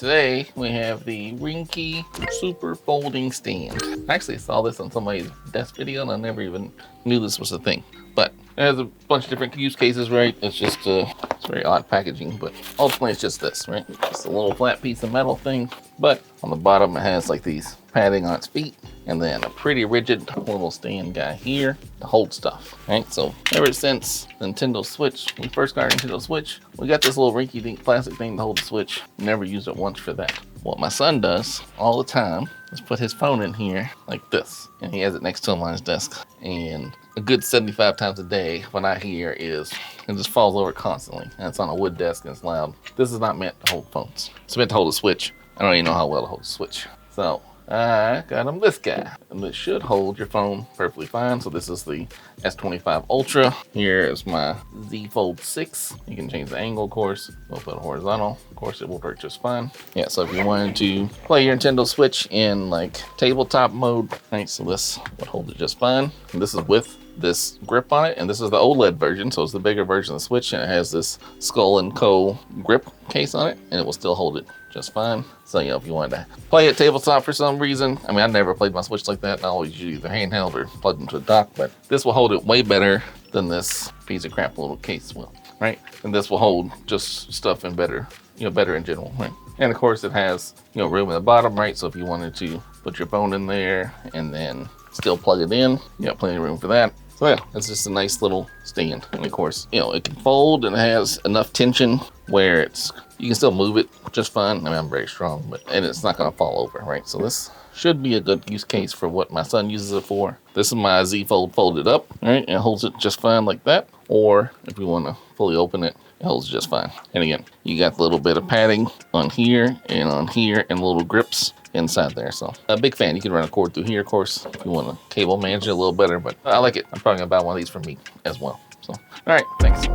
Today we have the Ringke Super Folding Stand. I actually saw this on somebody's desk video and I never even knew this was a thing. But it has a bunch of different use cases, right? It's just it's very odd packaging, but ultimately it's just this, right? Just a little flat piece of metal thing. But on the bottom it has like these padding on its feet, and then a pretty rigid little stand guy here to hold stuff, right? So ever since Nintendo Switch, when we first got our Nintendo Switch, we got this little rinky dink plastic thing to hold the Switch. Never used it once for that. What my son does all the time is put his phone in here like this, and he has it next to him on his desk. And a good 75 times a day, what I hear is it just falls over constantly, and it's on a wood desk and it's loud. This is not meant to hold phones. It's meant to hold a Switch. I don't even know how well to hold a Switch. So I got him this guy, and this should hold your phone perfectly fine. So this is the S25 Ultra. Here is my Z Fold 6. You can change the angle, of course. We'll put it horizontal. Of course, it will work just fine. Yeah, so if you wanted to play your Nintendo Switch in like tabletop mode, right, so this would hold it just fine. And this is with this grip on it, and this is the OLED version, so it's the bigger version of the Switch, and it has this Skull & Co grip case on it, and it will still hold it just fine. So, you know, if you wanted to play it tabletop for some reason, I mean, I never played my Switch like that. I always use either handheld or plugged into a dock, but this will hold it way better than this piece of crap little case will, right? And this will hold just stuff in better, you know, better in general, right? And of course it has, you know, room in the bottom, right? So if you wanted to put your phone in there and then still plug it in, you got plenty of room for that. So yeah, it's just a nice little stand. And of course, you know, it can fold and it has enough tension where you can still move it just fine. I mean, I'm very strong, and it's not gonna fall over, right? So this should be a good use case for what my son uses it for. This is my Z Fold folded up, right? And it holds it just fine like that. Or if you wanna fully open it, it holds it just fine. And again, you got a little bit of padding on here and little grips inside there. So a big fan. You can run a cord through here, of course, if you want to cable manage it a little better, but I like it. I'm probably gonna buy one of these for me as well. So all right, thanks.